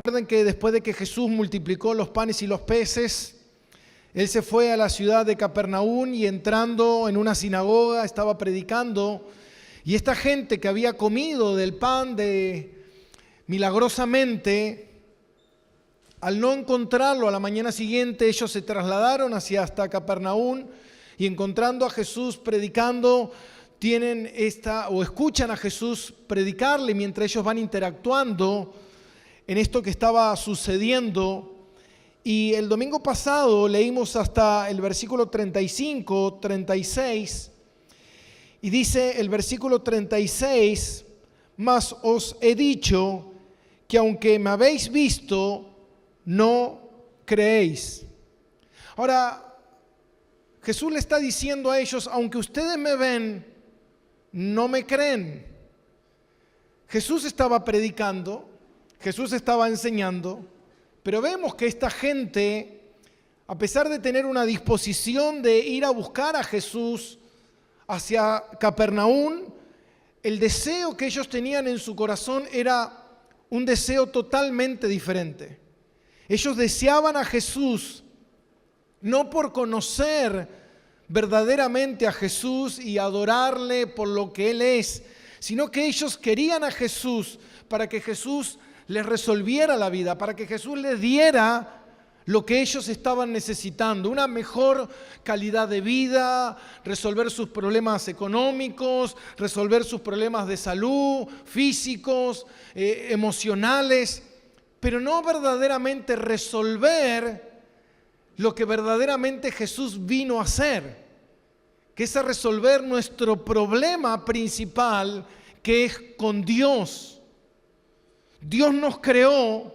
Recuerden que después de que Jesús multiplicó los panes y los peces, Él se fue a la ciudad de Capernaum y entrando en una sinagoga estaba predicando. Y esta gente que había comido del pan milagrosamente, al no encontrarlo a la mañana siguiente, ellos se trasladaron hasta Capernaum y encontrando a Jesús predicando, escuchan a Jesús predicarle mientras ellos van interactuando en esto que estaba sucediendo. Y el domingo pasado leímos hasta el versículo 35, 36, y dice el versículo 36, mas os he dicho que aunque me habéis visto, no creéis. Ahora, Jesús le está diciendo a ellos, aunque ustedes me ven, no me creen. Jesús estaba predicando, Jesús estaba enseñando, pero vemos que esta gente, a pesar de tener una disposición de ir a buscar a Jesús hacia Capernaum, el deseo que ellos tenían en su corazón era un deseo totalmente diferente. Ellos deseaban a Jesús no por conocer verdaderamente a Jesús y adorarle por lo que Él es, sino que ellos querían a Jesús para que Jesús les resolviera la vida, para que Jesús les diera lo que ellos estaban necesitando, una mejor calidad de vida, resolver sus problemas económicos, resolver sus problemas de salud, físicos, emocionales, pero no verdaderamente resolver lo que verdaderamente Jesús vino a hacer, que es a resolver nuestro problema principal, que es con Dios. Dios nos creó,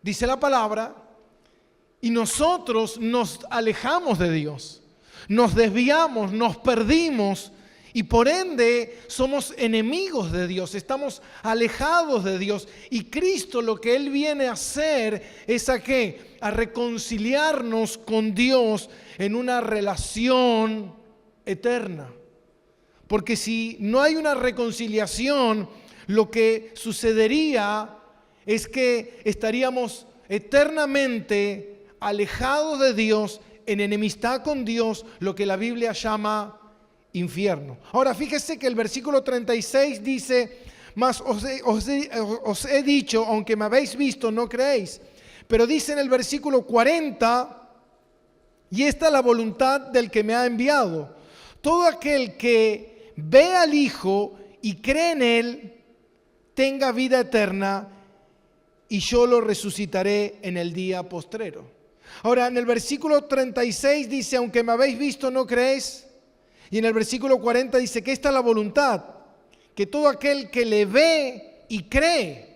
dice la palabra, y nosotros nos alejamos de Dios, nos desviamos, nos perdimos y por ende somos enemigos de Dios, estamos alejados de Dios. Y Cristo lo que Él viene a hacer es ¿a qué? A reconciliarnos con Dios en una relación eterna. Porque si no hay una reconciliación, lo que sucedería es que estaríamos eternamente alejados de Dios, en enemistad con Dios, lo que la Biblia llama infierno. Ahora fíjese que el versículo 36 dice, mas os he dicho, aunque me habéis visto, no creéis. Pero dice en el versículo 40, y esta es la voluntad del que me ha enviado. Todo aquel que ve al Hijo y cree en Él, tenga vida eterna, y yo lo resucitaré en el día postrero. Ahora, en el versículo 36 dice, aunque me habéis visto, no creéis. Y en el versículo 40 dice que esta es la voluntad, que todo aquel que le ve y cree.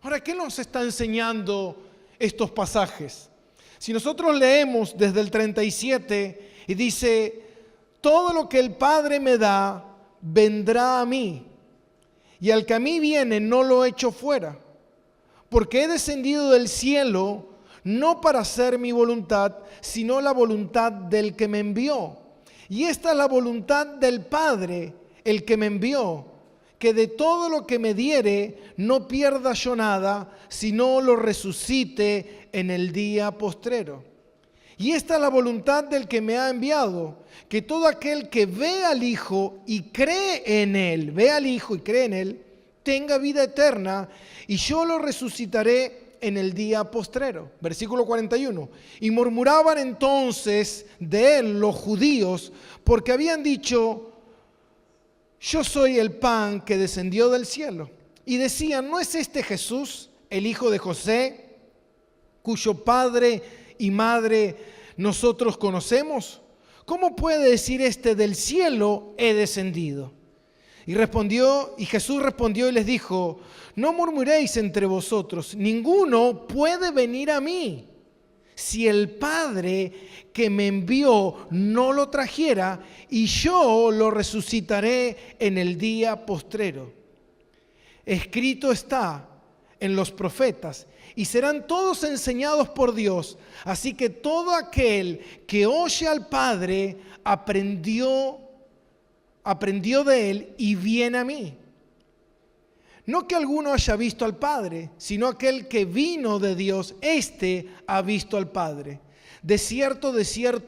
Ahora, ¿qué nos está enseñando estos pasajes? Si nosotros leemos desde el 37 y dice, todo lo que el Padre me da, vendrá a mí. Y al que a mí viene, no lo echo fuera. Porque he descendido del cielo, no para hacer mi voluntad, sino la voluntad del que me envió. Y esta es la voluntad del Padre, el que me envió, que de todo lo que me diere, no pierda yo nada, sino lo resucite en el día postrero. Y esta es la voluntad del que me ha enviado, que todo aquel que ve al Hijo y cree en Él, ve al Hijo y cree en Él, tenga vida eterna, y yo lo resucitaré en el día postrero. Versículo 41. Y murmuraban entonces de Él los judíos, porque habían dicho, yo soy el pan que descendió del cielo. Y decían, ¿no es este Jesús, el hijo de José, cuyo padre y madre nosotros conocemos? ¿Cómo puede decir este del cielo he descendido? Y Jesús respondió y les dijo, no murmuréis entre vosotros, ninguno puede venir a mí si el Padre que me envió no lo trajera, y yo lo resucitaré en el día postrero. Escrito está en los profetas, y serán todos enseñados por Dios. Así que todo aquel que oye al Padre aprendió de Él y viene a mí. no que alguno haya visto al Padre, sino aquel que vino de Dios, éste ha visto al Padre. De cierto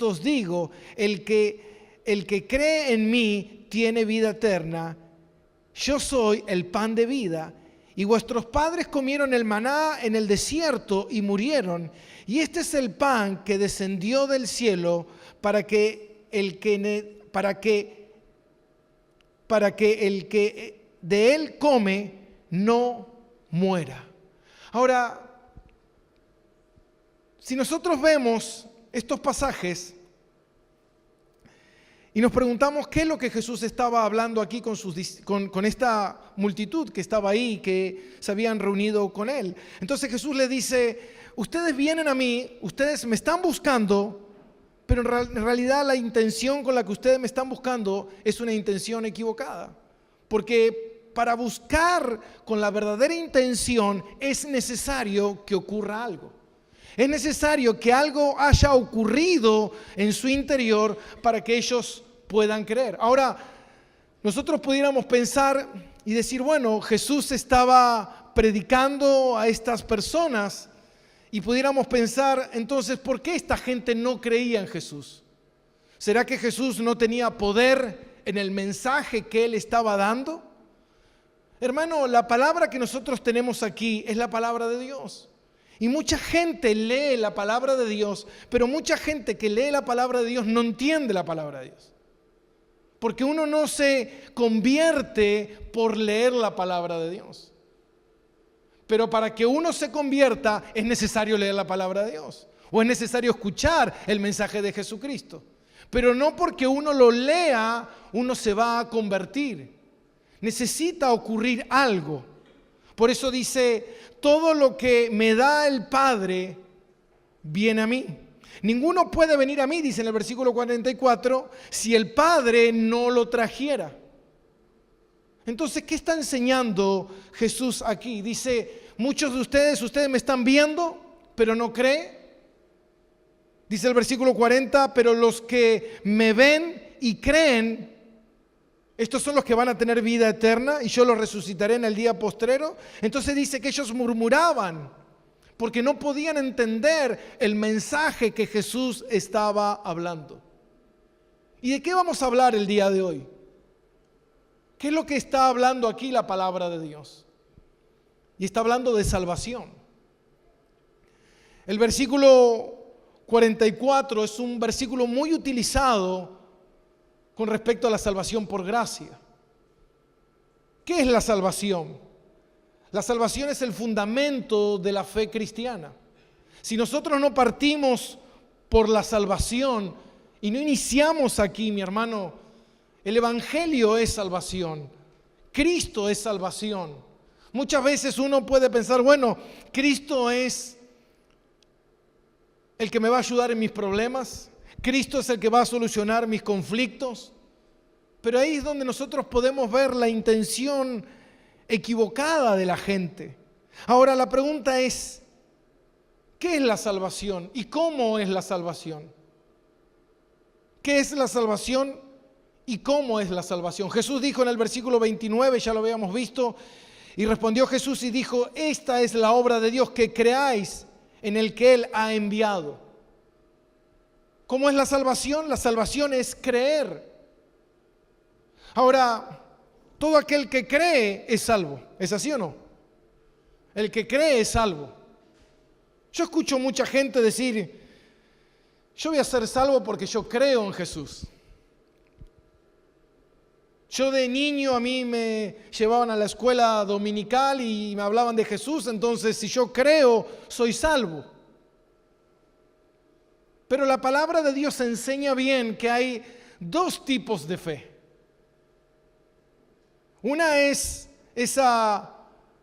os digo, el que cree en mí tiene vida eterna. Yo soy el pan de vida. Y vuestros padres comieron el maná en el desierto y murieron. Y este es el pan que descendió del cielo para que el que de él come no muera. Ahora, si nosotros vemos estos pasajes y nos preguntamos qué es lo que Jesús estaba hablando aquí con esta multitud que estaba ahí, que se habían reunido con él. Entonces Jesús le dice, ustedes vienen a mí, ustedes me están buscando, pero en realidad la intención con la que ustedes me están buscando es una intención equivocada. Porque para buscar con la verdadera intención es necesario que ocurra algo. Es necesario que algo haya ocurrido en su interior para que ellos puedan creer. Ahora, nosotros pudiéramos pensar y decir, bueno, Jesús estaba predicando a estas personas y pudiéramos pensar, entonces, ¿por qué esta gente no creía en Jesús? ¿Será que Jesús no tenía poder en el mensaje que él estaba dando? Hermano, la palabra que nosotros tenemos aquí es la palabra de Dios. Y mucha gente lee la palabra de Dios, pero mucha gente que lee la palabra de Dios no entiende la palabra de Dios. Porque uno no se convierte por leer la palabra de Dios. Pero para que uno se convierta es necesario leer la palabra de Dios. O es necesario escuchar el mensaje de Jesucristo. Pero no porque uno lo lea, uno se va a convertir. Necesita ocurrir algo. Por eso dice, todo lo que me da el Padre viene a mí. Ninguno puede venir a mí, dice en el versículo 44, si el Padre no lo trajera. Entonces, ¿qué está enseñando Jesús aquí? Dice, muchos de ustedes me están viendo, pero no creen. Dice el versículo 40, pero los que me ven y creen, estos son los que van a tener vida eterna y yo los resucitaré en el día postrero. Entonces dice que ellos murmuraban porque no podían entender el mensaje que Jesús estaba hablando. ¿Y de qué vamos a hablar el día de hoy? ¿Qué es lo que está hablando aquí la palabra de Dios? Y está hablando de salvación. El versículo 44 es un versículo muy utilizado con respecto a la salvación por gracia. ¿Qué es la salvación? La salvación es el fundamento de la fe cristiana. Si nosotros no partimos por la salvación y no iniciamos aquí, mi hermano, el Evangelio es salvación, Cristo es salvación. Muchas veces uno puede pensar, bueno, Cristo es el que me va a ayudar en mis problemas, Cristo es el que va a solucionar mis conflictos, pero ahí es donde nosotros podemos ver la intención equivocada de la gente. Ahora la pregunta es, ¿qué es la salvación y cómo es la salvación? ¿Qué es la salvación y cómo es la salvación? Jesús dijo en el versículo 29, ya lo habíamos visto, y respondió Jesús y dijo, esta es la obra de Dios, que creáis en el que Él ha enviado. ¿Cómo es la salvación? La salvación es creer. Ahora, todo aquel que cree es salvo. ¿Es así o no? El que cree es salvo. Yo escucho mucha gente decir, yo voy a ser salvo porque yo creo en Jesús. Yo de niño a mí me llevaban a la escuela dominical y me hablaban de Jesús, entonces si yo creo, soy salvo. Pero la palabra de Dios enseña bien que hay dos tipos de fe. Una es esa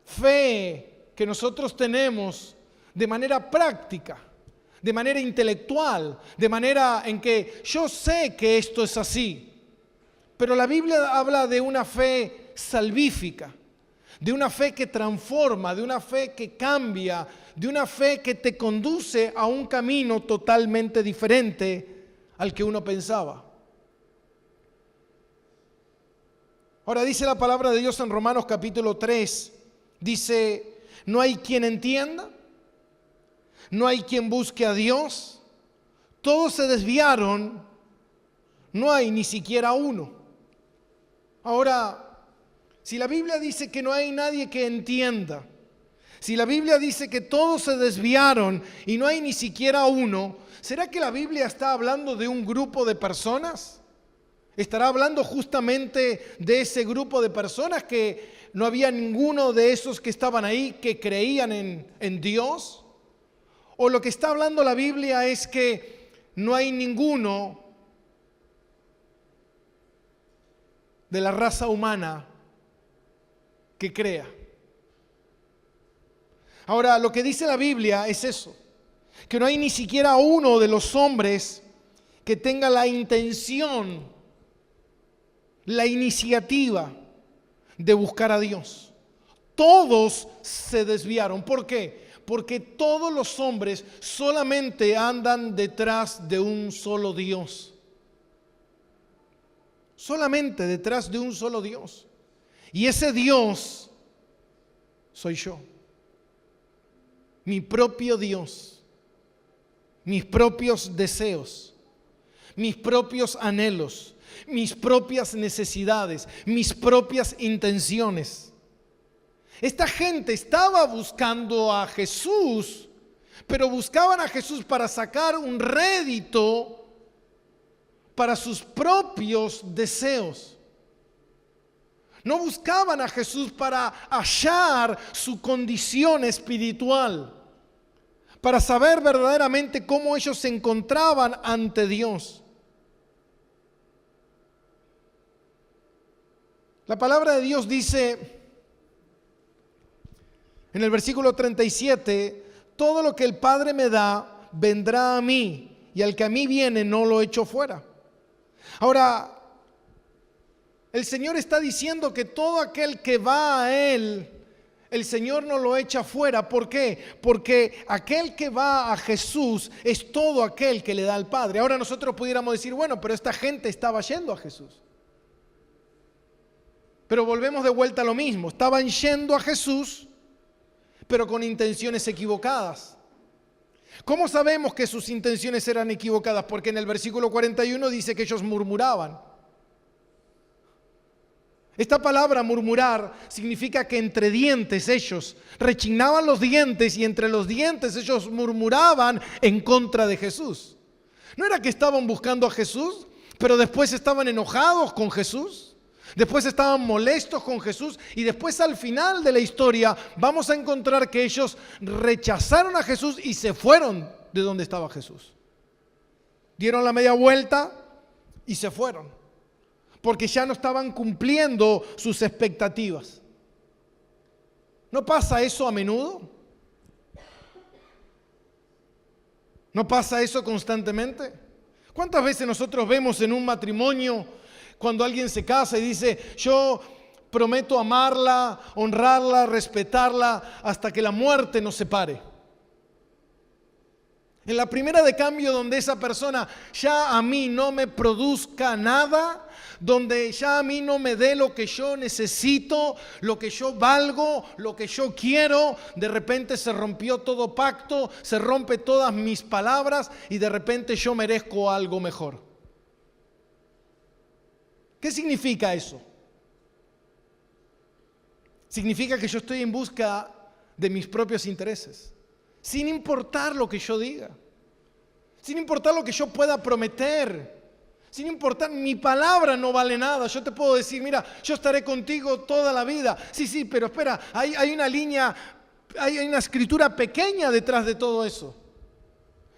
fe que nosotros tenemos de manera práctica, de manera intelectual, de manera en que yo sé que esto es así. Pero la Biblia habla de una fe salvífica, de una fe que transforma, de una fe que cambia, de una fe que te conduce a un camino totalmente diferente al que uno pensaba. Ahora dice la palabra de Dios en Romanos capítulo 3, Dice, no hay quien entienda, no hay quien busque a Dios, todos se desviaron, no hay ni siquiera uno. Ahora, si la Biblia dice que no hay nadie que entienda, si la Biblia dice que todos se desviaron y no hay ni siquiera uno, ¿será que la Biblia está hablando de un grupo de personas? ¿Estará hablando justamente de ese grupo de personas que no había ninguno de esos que estaban ahí que creían en Dios? ¿O lo que está hablando la Biblia es que no hay ninguno de la raza humana que crea? Ahora, lo que dice la Biblia es eso, que no hay ni siquiera uno de los hombres que tenga la intención, la iniciativa de buscar a Dios. Todos se desviaron. ¿Por qué? Porque todos los hombres solamente andan detrás de un solo Dios. Solamente detrás de un solo Dios. Y ese Dios soy yo. Mi propio Dios. Mis propios deseos. Mis propios anhelos. Mis propias necesidades, mis propias intenciones. Esta gente estaba buscando a Jesús, pero buscaban a Jesús para sacar un rédito para sus propios deseos. No buscaban a Jesús para hallar su condición espiritual, para saber verdaderamente cómo ellos se encontraban ante Dios. La palabra de Dios dice en el versículo 37, todo lo que el Padre me da vendrá a mí, y al que a mí viene no lo echo fuera. Ahora, el Señor está diciendo que todo aquel que va a Él, el Señor no lo echa fuera. ¿Por qué? Porque aquel que va a Jesús es todo aquel que le da al Padre. Ahora nosotros pudiéramos decir, bueno, pero esta gente estaba yendo a Jesús. Pero volvemos de vuelta a lo mismo. Estaban yendo a Jesús, pero con intenciones equivocadas. ¿Cómo sabemos que sus intenciones eran equivocadas? Porque en el versículo 41 dice que ellos murmuraban. Esta palabra murmurar significa que entre dientes ellos rechinaban los dientes y entre los dientes ellos murmuraban en contra de Jesús. ¿No era que estaban buscando a Jesús, pero después estaban enojados con Jesús? Después estaban molestos con Jesús y después al final de la historia vamos a encontrar que ellos rechazaron a Jesús y se fueron de donde estaba Jesús. Dieron la media vuelta y se fueron, porque ya no estaban cumpliendo sus expectativas. ¿No pasa eso a menudo? ¿No pasa eso constantemente? ¿Cuántas veces nosotros vemos en un matrimonio cuando alguien se casa y dice, yo prometo amarla, honrarla, respetarla hasta que la muerte nos separe? En la primera de cambio, donde esa persona ya a mí no me produzca nada, donde ya a mí no me dé lo que yo necesito, lo que yo valgo, lo que yo quiero, de repente se rompió todo pacto, se rompe todas mis palabras y de repente yo merezco algo mejor. ¿Qué significa eso? Significa que yo estoy en busca de mis propios intereses, sin importar lo que yo diga, sin importar lo que yo pueda prometer, sin importar, mi palabra no vale nada. Yo te puedo decir, mira, yo estaré contigo toda la vida. Sí, pero espera, hay una línea, hay una escritura pequeña detrás de todo eso.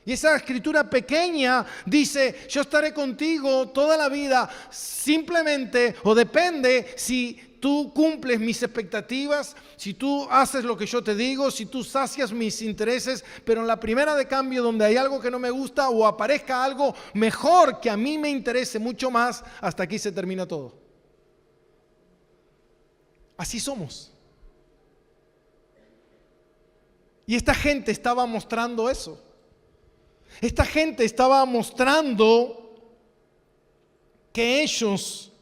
Y esa escritura pequeña dice, yo estaré contigo toda la vida, simplemente o depende si tú cumples mis expectativas, si tú haces lo que yo te digo, si tú sacias mis intereses, pero en la primera de cambio donde hay algo que no me gusta o aparezca algo mejor que a mí me interese mucho más, hasta aquí se termina todo. Así somos. Y esta gente estaba mostrando eso. Esta gente estaba mostrando que ellos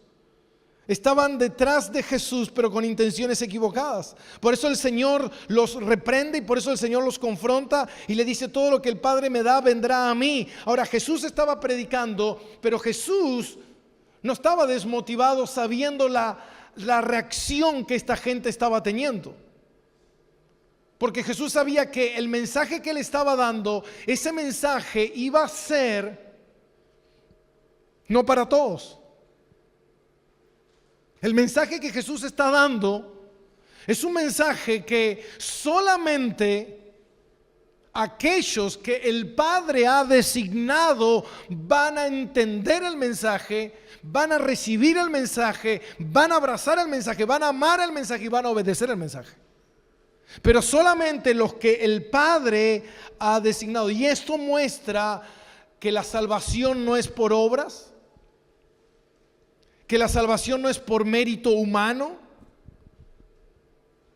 Estaban detrás de Jesús, pero con intenciones equivocadas. Por eso el Señor los reprende y por eso el Señor los confronta y le dice: todo lo que el Padre me da vendrá a mí. Ahora, Jesús estaba predicando, pero Jesús no estaba desmotivado sabiendo la reacción que esta gente estaba teniendo. Porque Jesús sabía que el mensaje que él estaba dando, ese mensaje iba a ser no para todos. El mensaje que Jesús está dando es un mensaje que solamente aquellos que el Padre ha designado van a entender el mensaje, van a recibir el mensaje, van a abrazar el mensaje, van a amar el mensaje y van a obedecer el mensaje. Pero solamente los que el Padre ha designado. Y esto muestra que la salvación no es por obras, que la salvación no es por mérito humano,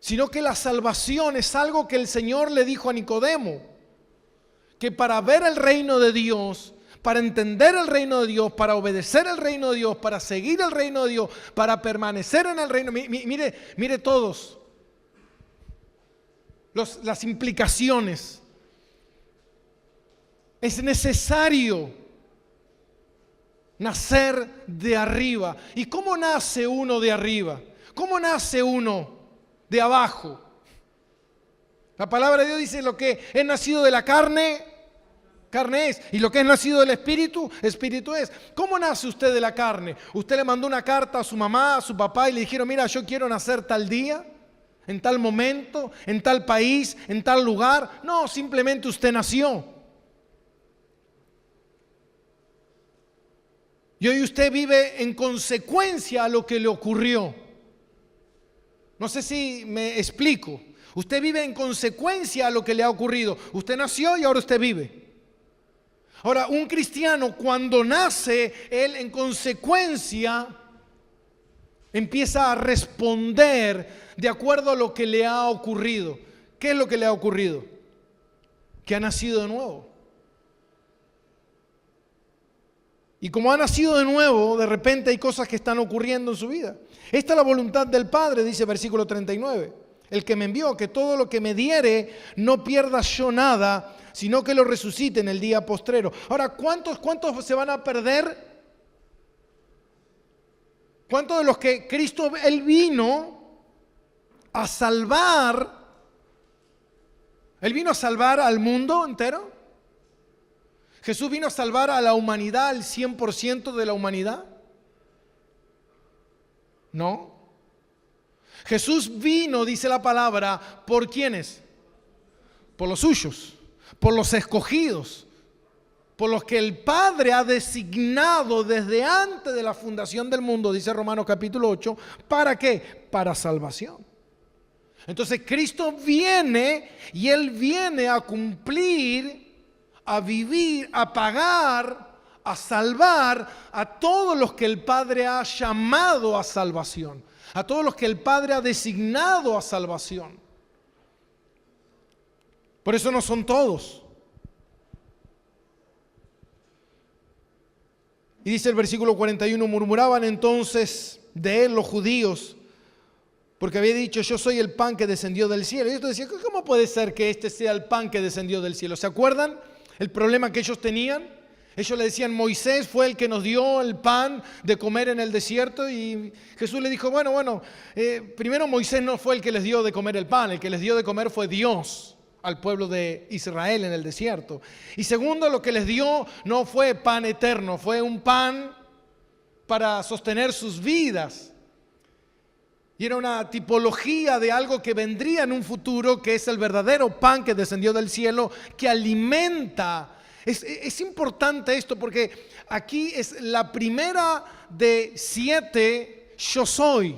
sino que la salvación es algo que el Señor le dijo a Nicodemo, que para ver el reino de Dios, para entender el reino de Dios, para obedecer el reino de Dios, para seguir el reino de Dios, para permanecer en el reino, mire todos las implicaciones. Es necesario nacer de arriba. ¿Y cómo nace uno de arriba? ¿Cómo nace uno de abajo? La palabra de Dios dice: lo que es nacido de la carne, carne es. Y lo que es nacido del espíritu, espíritu es. ¿Cómo nace usted de la carne? Usted le mandó una carta a su mamá, a su papá y le dijeron: mira, yo quiero nacer tal día, en tal momento, en tal país, en tal lugar. No, simplemente usted nació. Y hoy usted vive en consecuencia a lo que le ocurrió. No sé si me explico. Usted vive en consecuencia a lo que le ha ocurrido. Usted nació y ahora usted vive. Ahora, un cristiano cuando nace, él en consecuencia empieza a responder de acuerdo a lo que le ha ocurrido. ¿Qué es lo que le ha ocurrido? Que ha nacido de nuevo. Y como ha nacido de nuevo, de repente hay cosas que están ocurriendo en su vida. Esta es la voluntad del Padre, dice versículo 39. El que me envió, que todo lo que me diere no pierda yo nada, sino que lo resucite en el día postrero. Ahora, ¿cuántos se van a perder? ¿Cuántos de los que Cristo, Él vino a salvar? ¿Él vino a salvar al mundo entero? ¿Jesús vino a salvar a la humanidad, al 100% de la humanidad? No. Jesús vino, dice la palabra, ¿por quiénes? Por los suyos, por los escogidos, por los que el Padre ha designado desde antes de la fundación del mundo, dice Romanos capítulo 8, ¿para qué? Para salvación. Entonces Cristo viene y Él viene a cumplir, a vivir, a pagar, a salvar a todos los que el Padre ha llamado a salvación, a todos los que el Padre ha designado a salvación. Por eso no son todos. Y dice el versículo 41, murmuraban entonces de él los judíos, porque había dicho: yo soy el pan que descendió del cielo. Y ellos decían: ¿cómo puede ser que este sea el pan que descendió del cielo? ¿Se acuerdan el problema que ellos tenían? Ellos le decían: Moisés fue el que nos dio el pan de comer en el desierto. Y Jesús le dijo: bueno, primero Moisés no fue el que les dio de comer el pan, el que les dio de comer fue Dios al pueblo de Israel en el desierto. Y segundo, lo que les dio no fue pan eterno, fue un pan para sostener sus vidas. Y era una tipología de algo que vendría en un futuro, que es el verdadero pan que descendió del cielo, que alimenta. Es importante esto porque aquí es la primera de 7 yo soy.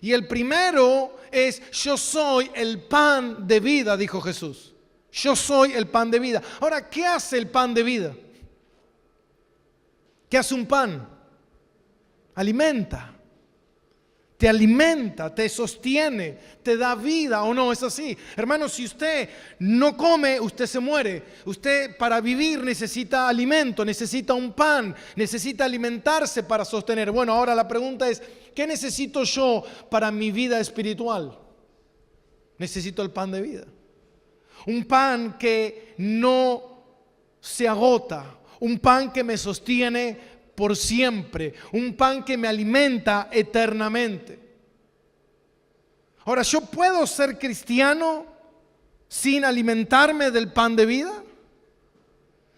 Y el primero es: yo soy el pan de vida, dijo Jesús. Yo soy el pan de vida. Ahora, ¿qué hace el pan de vida? ¿Qué hace un pan? Alimenta. te alimenta, te sostiene, te da vida, ¿o no es así? Hermano, si usted no come, usted se muere. Usted para vivir necesita alimento, necesita un pan, necesita alimentarse para sostener. Bueno, ahora la pregunta es, ¿qué necesito yo para mi vida espiritual? Necesito el pan de vida. Un pan que no se agota, un pan que me sostiene por siempre, un pan que me alimenta eternamente. Ahora, ¿yo puedo ser cristiano sin alimentarme del pan de vida?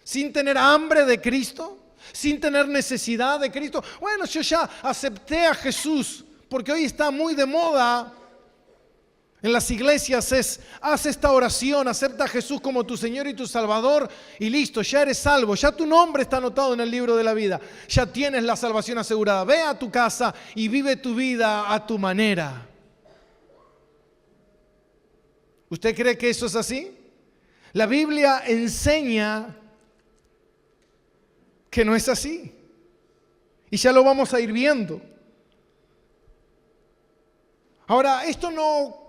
¿Sin tener hambre de Cristo? ¿Sin tener necesidad de Cristo? Bueno, yo ya acepté a Jesús, porque hoy está muy de moda en las iglesias haz esta oración, acepta a Jesús como tu Señor y tu Salvador y listo, ya eres salvo, ya tu nombre está anotado en el libro de la vida, ya tienes la salvación asegurada. Ve a tu casa y vive tu vida a tu manera. ¿Usted cree que eso es así? La Biblia enseña que no es así y ya lo vamos a ir viendo. Ahora, esto no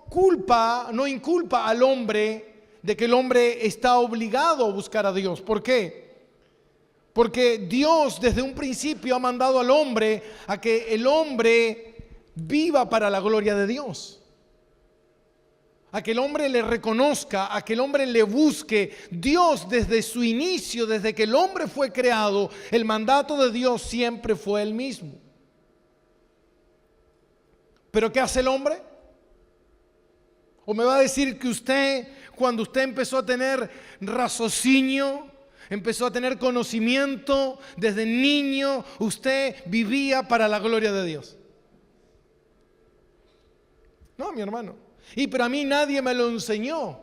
inculpa al hombre de que el hombre está obligado a buscar a Dios. ¿Por qué? Porque Dios desde un principio ha mandado al hombre a que el hombre viva para la gloria de Dios. A que el hombre le reconozca, a que el hombre le busque. Dios desde su inicio, desde que el hombre fue creado, el mandato de Dios siempre fue el mismo. ¿Pero qué hace el hombre? ¿O me va a decir que usted, cuando usted empezó a tener raciocinio, empezó a tener conocimiento, desde niño, usted vivía para la gloria de Dios? No, mi hermano. Pero a mí nadie me lo enseñó.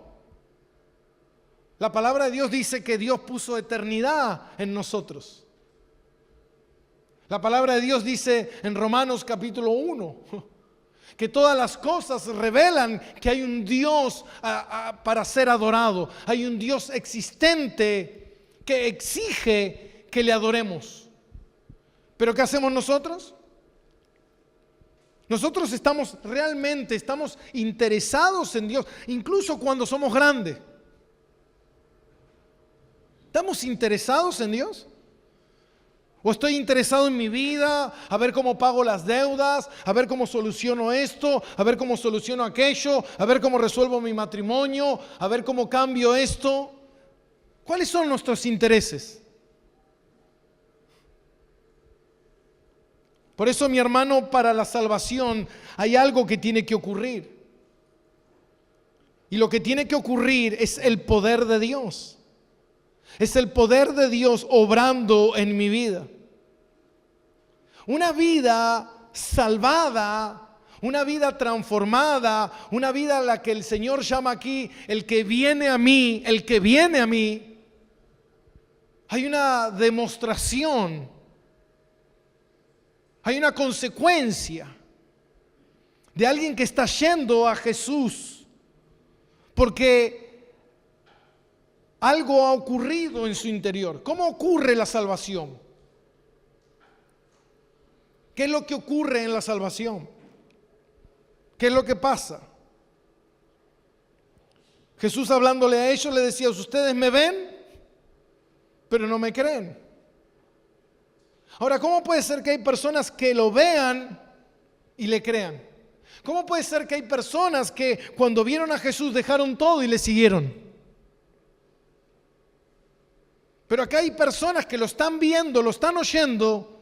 La palabra de Dios dice que Dios puso eternidad en nosotros. La palabra de Dios dice en Romanos capítulo 1... que todas las cosas revelan que hay un Dios para ser adorado. Hay un Dios existente que exige que le adoremos. ¿Pero qué hacemos nosotros? Nosotros estamos interesados en Dios, incluso cuando somos grandes. ¿Estamos interesados en Dios? ¿O estoy interesado en mi vida, a ver cómo pago las deudas, a ver cómo soluciono esto, a ver cómo soluciono aquello, a ver cómo resuelvo mi matrimonio, a ver cómo cambio esto? ¿Cuáles son nuestros intereses? Por eso, mi hermano, para la salvación hay algo que tiene que ocurrir. Y lo que tiene que ocurrir es el poder de Dios. Es el poder de Dios obrando en mi vida. Una vida salvada, una vida transformada, una vida a la que el Señor llama aquí el que viene a mí, el que viene a mí. Hay una demostración, hay una consecuencia de alguien que está yendo a Jesús porque algo ha ocurrido en su interior. ¿Cómo ocurre la salvación? ¿Qué es lo que ocurre en la salvación? ¿Qué es lo que pasa? Jesús, hablándole a ellos, le decía: ustedes me ven, pero no me creen. Ahora, ¿cómo puede ser que hay personas que lo vean y le crean? ¿Cómo puede ser que hay personas que cuando vieron a Jesús dejaron todo y le siguieron? Pero acá hay personas que lo están viendo, lo están oyendo,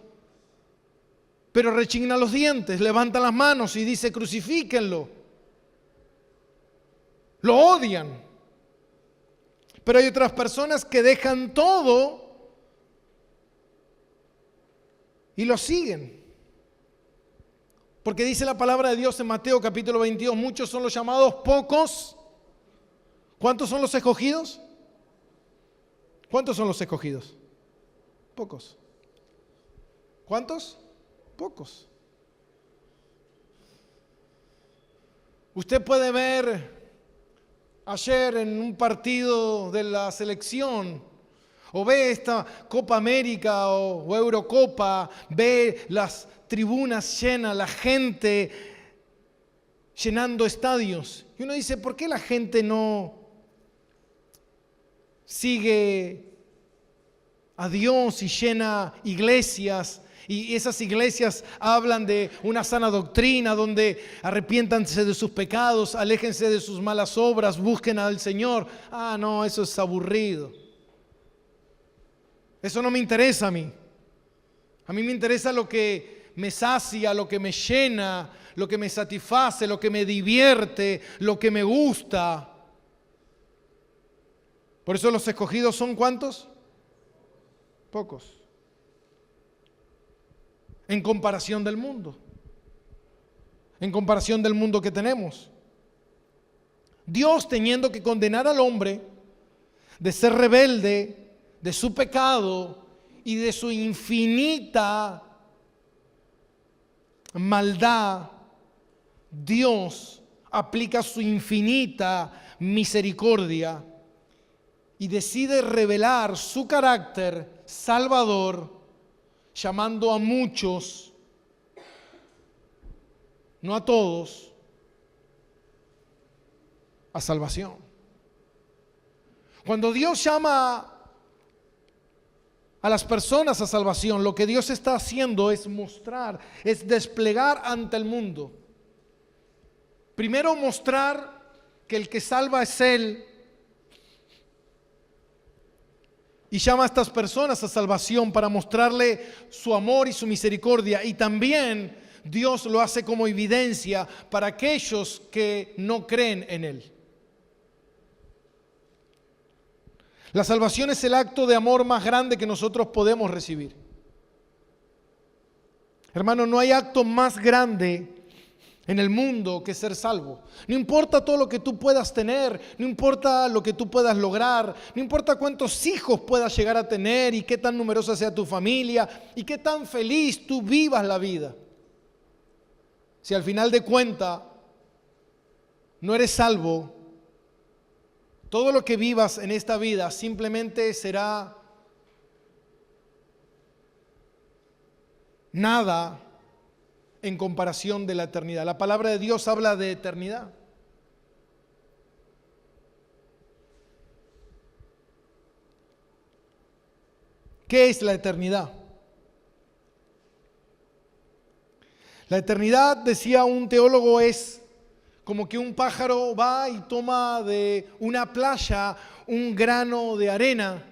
pero rechignan los dientes, levantan las manos y dice: crucifíquenlo. Lo odian. Pero hay otras personas que dejan todo y lo siguen. Porque dice la palabra de Dios en Mateo capítulo 22, muchos son los llamados, pocos. ¿Cuántos son los escogidos? ¿Cuántos son los escogidos? Pocos. ¿Cuántos? Pocos. Usted puede ver ayer en un partido de la selección, o ve esta Copa América o Eurocopa, ve las tribunas llenas, la gente llenando estadios. Y uno dice, ¿por qué la gente no sigue a Dios y llena iglesias? Y esas iglesias hablan de una sana doctrina donde arrepiéntanse de sus pecados, aléjense de sus malas obras, busquen al Señor. Ah, no, eso es aburrido. Eso no me interesa a mí. A mí me interesa lo que me sacia, lo que me llena, lo que me satisface, lo que me divierte, lo que me gusta. Por eso los escogidos son ¿cuántos? Pocos. En comparación del mundo. En comparación del mundo que tenemos. Dios, teniendo que condenar al hombre de ser rebelde, de su pecado y de su infinita maldad, Dios aplica su infinita misericordia y decide revelar su carácter salvador, llamando a muchos, no a todos, a salvación. Cuando Dios llama a las personas a salvación, lo que Dios está haciendo es mostrar, es desplegar ante el mundo. Primero mostrar que el que salva es Él. Y llama a estas personas a salvación para mostrarle su amor y su misericordia. Y también Dios lo hace como evidencia para aquellos que no creen en Él. La salvación es el acto de amor más grande que nosotros podemos recibir. Hermano, no hay acto más grande en el mundo que ser salvo. No importa todo lo que tú puedas tener, no importa lo que tú puedas lograr, no importa cuántos hijos puedas llegar a tener y qué tan numerosa sea tu familia y qué tan feliz tú vivas la vida. Si al final de cuentas no eres salvo, todo lo que vivas en esta vida simplemente será nada en comparación de la eternidad. La palabra de Dios habla de eternidad. ¿Qué es la eternidad? La eternidad, decía un teólogo, es como que un pájaro va y toma de una playa un grano de arena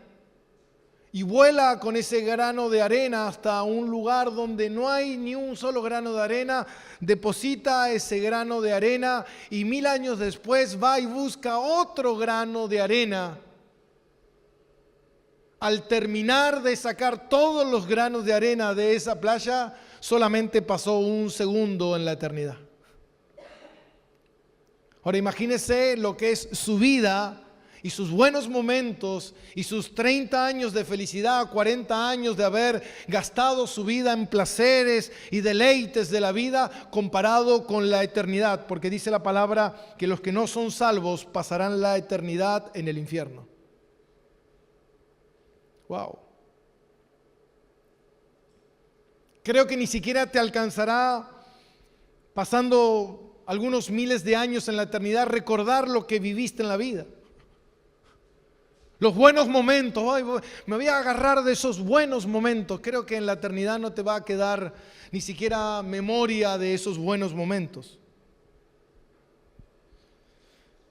y vuela con ese grano de arena hasta un lugar donde no hay ni un solo grano de arena, deposita ese grano de arena y 1000 años después va y busca otro grano de arena. Al terminar de sacar todos los granos de arena de esa playa, solamente pasó un segundo en la eternidad. Ahora imagínese lo que es su vida y sus buenos momentos y sus 30 años de felicidad, 40 años de haber gastado su vida en placeres y deleites de la vida comparado con la eternidad, porque dice la palabra que los que no son salvos pasarán la eternidad en el infierno. Wow. Creo que ni siquiera te alcanzará pasando algunos miles de años en la eternidad recordar lo que viviste en la vida. Los buenos momentos, ay, me voy a agarrar de esos buenos momentos. Creo que en la eternidad no te va a quedar ni siquiera memoria de esos buenos momentos.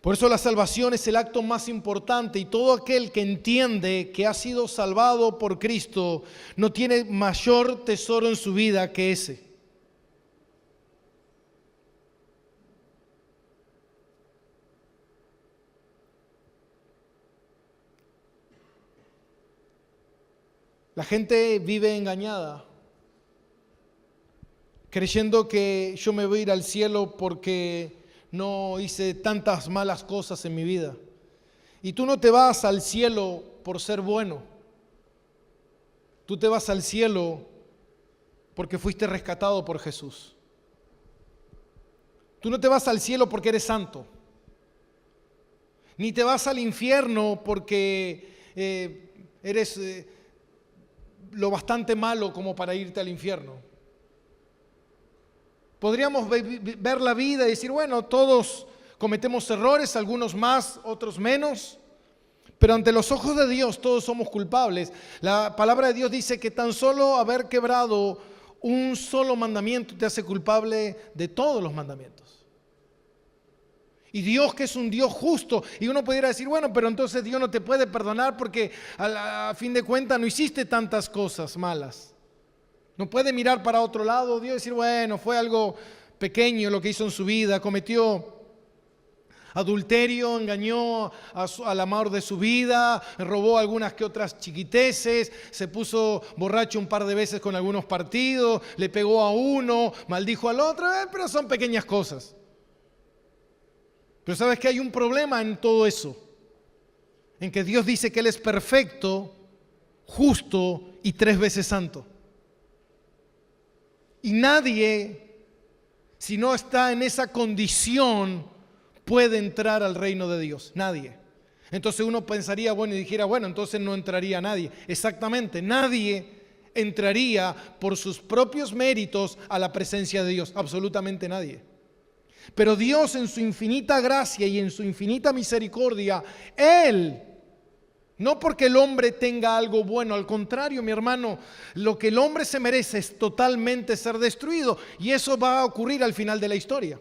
Por eso la salvación es el acto más importante y todo aquel que entiende que ha sido salvado por Cristo no tiene mayor tesoro en su vida que ese. La gente vive engañada, creyendo que yo me voy a ir al cielo porque no hice tantas malas cosas en mi vida. Y tú no te vas al cielo por ser bueno. Tú te vas al cielo porque fuiste rescatado por Jesús. Tú no te vas al cielo porque eres santo. Ni te vas al infierno porque eres lo bastante malo como para irte al infierno. Podríamos ver la vida y decir, bueno, todos cometemos errores, algunos más, otros menos. Pero ante los ojos de Dios todos somos culpables. La palabra de Dios dice que tan solo haber quebrado un solo mandamiento te hace culpable de todos los mandamientos. Y Dios, que es un Dios justo, y uno pudiera decir, bueno, pero entonces Dios no te puede perdonar porque a fin de cuentas no hiciste tantas cosas malas. No puede mirar para otro lado, Dios decir, bueno, fue algo pequeño lo que hizo en su vida, cometió adulterio, engañó al amor de su vida, robó algunas que otras chiquiteces, se puso borracho un par de veces con algunos partidos, le pegó a uno, maldijo al otro, pero son pequeñas cosas. Pero sabes que hay un problema en todo eso, en que Dios dice que Él es perfecto, justo y 3 veces santo. Y nadie, si no está en esa condición, puede entrar al reino de Dios. Nadie. Entonces uno pensaría, bueno, y dijera, bueno, entonces no entraría nadie. Exactamente, nadie entraría por sus propios méritos a la presencia de Dios. Absolutamente nadie. Pero Dios, en su infinita gracia y en su infinita misericordia, Él, no porque el hombre tenga algo bueno, al contrario, mi hermano, lo que el hombre se merece es totalmente ser destruido, y eso va a ocurrir al final de la historia.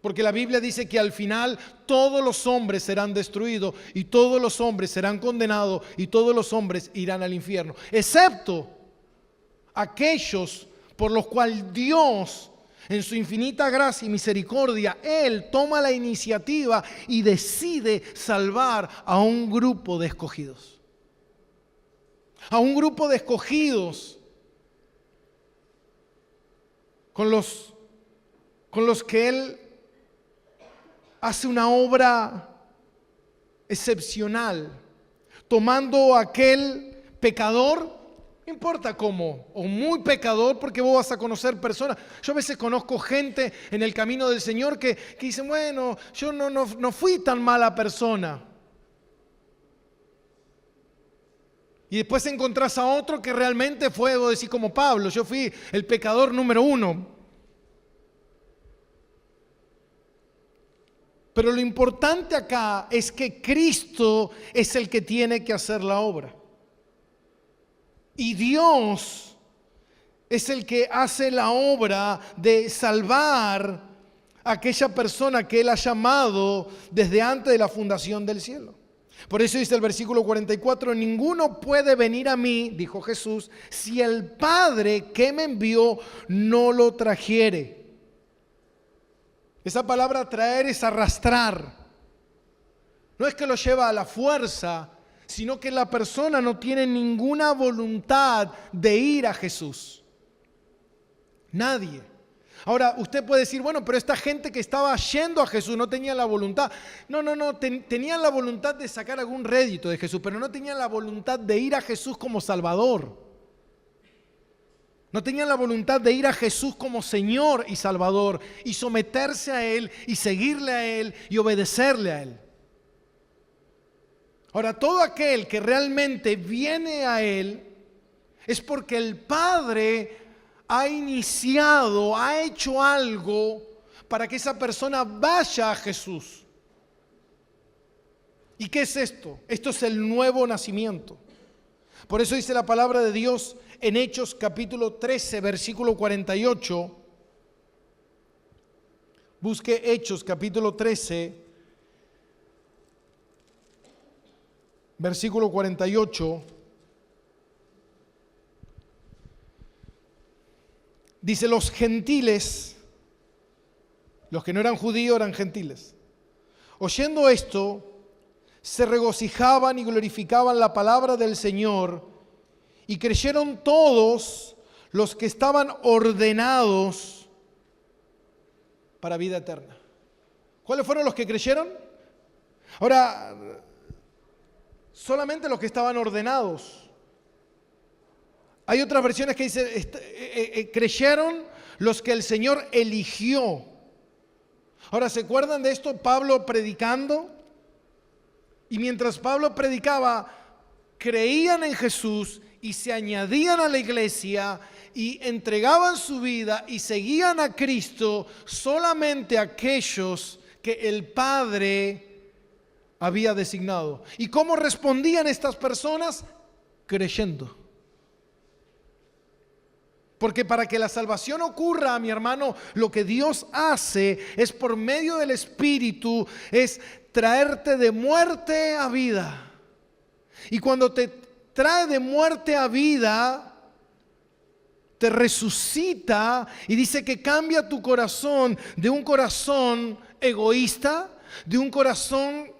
Porque la Biblia dice que al final todos los hombres serán destruidos y todos los hombres serán condenados y todos los hombres irán al infierno, excepto aquellos por los cuales Dios, en su infinita gracia y misericordia, Él toma la iniciativa y decide salvar a un grupo de escogidos. A un grupo de escogidos con los que Él hace una obra excepcional, tomando a aquel pecador, no importa cómo, o muy pecador, porque vos vas a conocer personas. Yo a veces conozco gente en el camino del Señor que dicen, bueno, yo no fui tan mala persona. Y después encontrás a otro que realmente fue, vos decís como Pablo, yo fui el pecador número 1. Pero lo importante acá es que Cristo es el que tiene que hacer la obra. Y Dios es el que hace la obra de salvar a aquella persona que Él ha llamado desde antes de la fundación del cielo. Por eso dice el versículo 44, ninguno puede venir a mí, dijo Jesús, si el Padre que me envió no lo trajere. Esa palabra traer es arrastrar. No es que lo lleva a la fuerza, sino que la persona no tiene ninguna voluntad de ir a Jesús. Nadie. Ahora, usted puede decir, bueno, pero esta gente que estaba yendo a Jesús no tenía la voluntad. No, tenían la voluntad de sacar algún rédito de Jesús, pero no tenían la voluntad de ir a Jesús como Salvador. No tenían la voluntad de ir a Jesús como Señor y Salvador y someterse a Él y seguirle a Él y obedecerle a Él. Ahora, todo aquel que realmente viene a Él es porque el Padre ha iniciado, ha hecho algo para que esa persona vaya a Jesús. ¿Y qué es esto? Esto es el nuevo nacimiento. Por eso dice la palabra de Dios en Hechos capítulo 13, versículo 48. Busque Hechos capítulo 13, versículo 48. Dice, los gentiles, los que no eran judíos eran gentiles, oyendo esto, se regocijaban y glorificaban la palabra del Señor, y creyeron todos los que estaban ordenados para vida eterna. ¿Cuáles fueron los que creyeron? Ahora, solamente los que estaban ordenados. Hay otras versiones que dicen, creyeron los que el Señor eligió. Ahora, ¿se acuerdan de esto? Pablo predicando. Y mientras Pablo predicaba, creían en Jesús y se añadían a la iglesia y entregaban su vida y seguían a Cristo solamente aquellos que el Padre había designado. ¿Y cómo respondían estas personas? Creyendo. Porque para que la salvación ocurra, mi hermano, lo que Dios hace es por medio del Espíritu, es traerte de muerte a vida. Y cuando te trae de muerte a vida, te resucita y dice que cambia tu corazón de un corazón egoísta, de un corazón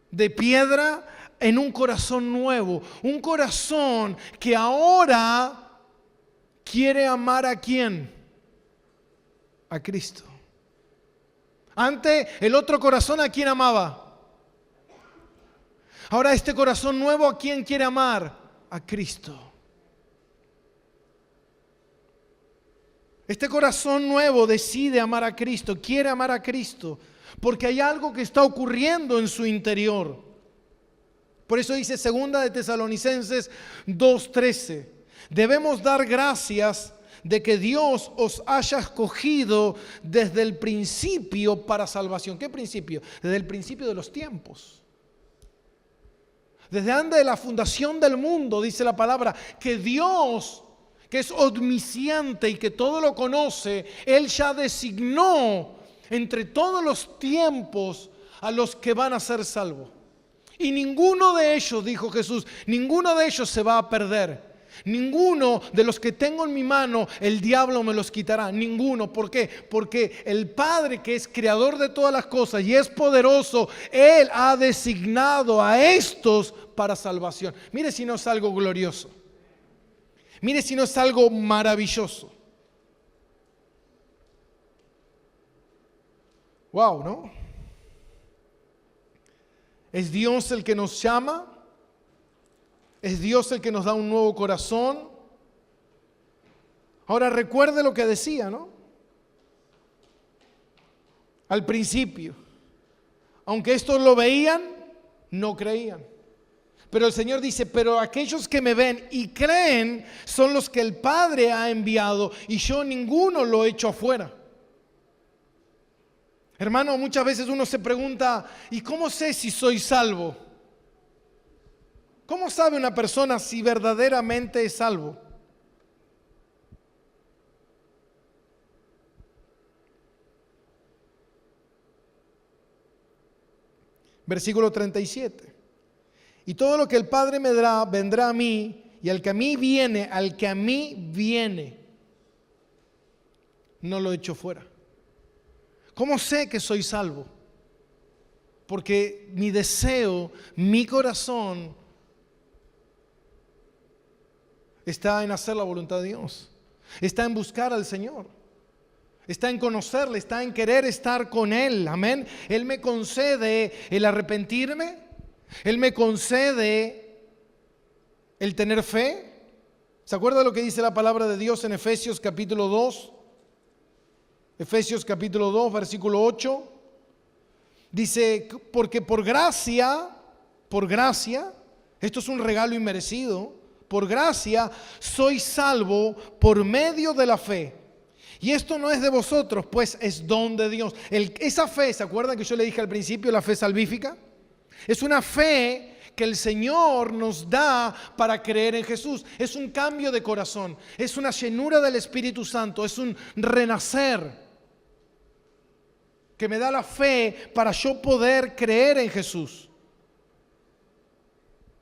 de piedra, en un corazón nuevo. Un corazón que ahora quiere amar ¿a quién? A Cristo. Antes el otro corazón, ¿a quién amaba? Ahora este corazón nuevo, ¿a quién quiere amar? A Cristo. Este corazón nuevo decide amar a Cristo, quiere amar a Cristo, porque hay algo que está ocurriendo en su interior. Por eso dice 2 de Tesalonicenses 2:13. Debemos dar gracias de que Dios os haya escogido desde el principio para salvación. ¿Qué principio? Desde el principio de los tiempos. Desde antes de la fundación del mundo, dice la palabra, que Dios, que es omnisciente y que todo lo conoce, Él ya designó entre todos los tiempos a los que van a ser salvos. Y ninguno de ellos, dijo Jesús, ninguno de ellos se va a perder. Ninguno de los que tengo en mi mano el diablo me los quitará. Ninguno. ¿Por qué? Porque el Padre, que es creador de todas las cosas y es poderoso, Él ha designado a estos para salvación. Mire si no es algo glorioso. Mire si no es algo maravilloso. Wow, ¿no? Es Dios el que nos llama. Es Dios el que nos da un nuevo corazón. Ahora recuerde lo que decía, ¿no? Al principio, aunque estos lo veían, no creían. Pero el Señor dice, pero aquellos que me ven y creen son los que el Padre ha enviado, y yo ninguno lo he hecho afuera. Hermano, muchas veces uno se pregunta, ¿y cómo sé si soy salvo? ¿Cómo sabe una persona si verdaderamente es salvo? Versículo 37. Y todo lo que el Padre me dará, vendrá a mí, y al que a mí viene, no lo echo fuera. ¿Cómo sé que soy salvo? Porque mi deseo, mi corazón, está en hacer la voluntad de Dios. Está en buscar al Señor. Está en conocerle, está en querer estar con Él. Amén. Él me concede el arrepentirme. Él me concede el tener fe. ¿Se acuerda lo que dice la palabra de Dios en Efesios capítulo 2? Efesios capítulo 2, versículo 8. Dice, porque por gracia, esto es un regalo inmerecido, por gracia soy salvo por medio de la fe. Y esto no es de vosotros, pues es don de Dios. Esa fe, ¿se acuerdan que yo le dije al principio, la fe salvífica? Es una fe que el Señor nos da para creer en Jesús. Es un cambio de corazón, es una llenura del Espíritu Santo, es un renacer que me da la fe para yo poder creer en Jesús.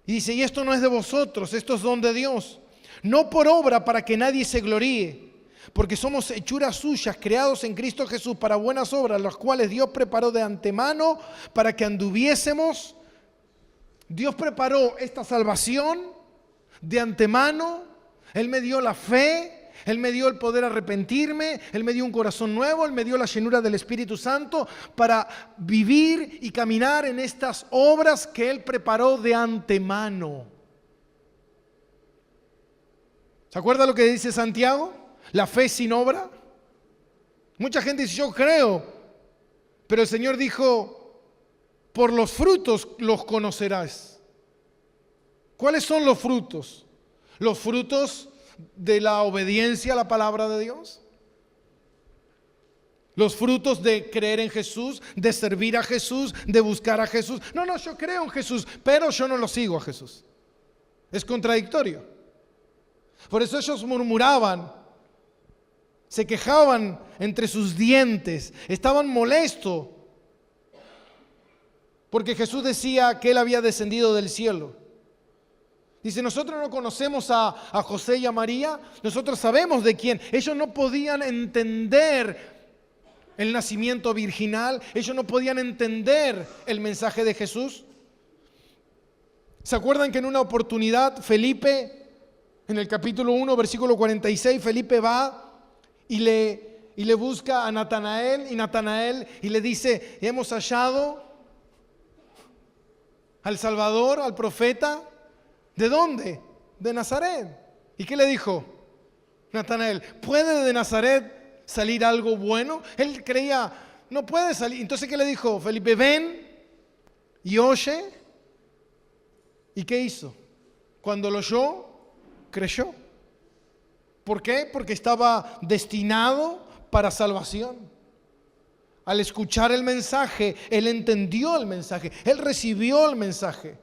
Y dice, y esto no es de vosotros, esto es don de Dios, no por obra para que nadie se gloríe, porque somos hechuras suyas, creados en Cristo Jesús para buenas obras, las cuales Dios preparó de antemano para que anduviésemos. Dios preparó esta salvación de antemano. Él me dio la fe, Él me dio el poder arrepentirme, Él me dio un corazón nuevo, Él me dio la llenura del Espíritu Santo para vivir y caminar en estas obras que Él preparó de antemano. ¿Se acuerda lo que dice Santiago? La fe sin obra. Mucha gente dice, yo creo, pero el Señor dijo, por los frutos los conocerás. ¿Cuáles son los frutos? Los frutos de la obediencia a la palabra de Dios. Los frutos de creer en Jesús, de servir a Jesús, de buscar a Jesús. No, yo creo en Jesús, pero yo no lo sigo a Jesús. Es contradictorio. Por eso ellos murmuraban, se quejaban entre sus dientes, estaban molestos, porque Jesús decía que Él había descendido del cielo. Dice, nosotros no conocemos a José y a María, nosotros sabemos de quién. Ellos no podían entender el nacimiento virginal, ellos no podían entender el mensaje de Jesús. ¿Se acuerdan que en una oportunidad Felipe, en el capítulo 1, versículo 46, Felipe va y le busca a Natanael, y le dice, hemos hallado al Salvador, al profeta? ¿De dónde? De Nazaret. ¿Y qué le dijo Natanael? ¿Puede de Nazaret salir algo bueno? Él creía, no puede salir. Entonces, ¿qué le dijo Felipe? Ven y oye. ¿Y qué hizo? Cuando lo oyó, creyó. ¿Por qué? Porque estaba destinado para salvación. Al escuchar el mensaje, él entendió el mensaje, él recibió el mensaje.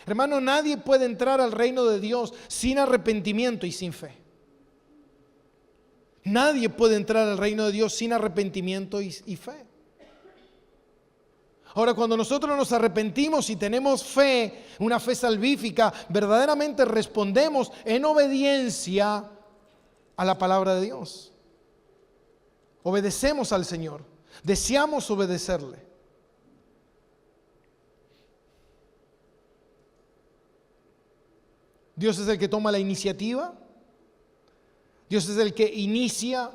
Hermano, nadie puede entrar al reino de Dios sin arrepentimiento y sin fe. Nadie puede entrar al reino de Dios sin arrepentimiento y fe. Ahora, cuando nosotros nos arrepentimos y tenemos fe, una fe salvífica, verdaderamente respondemos en obediencia a la palabra de Dios. Obedecemos al Señor, deseamos obedecerle. Dios es el que toma la iniciativa. Dios es el que inicia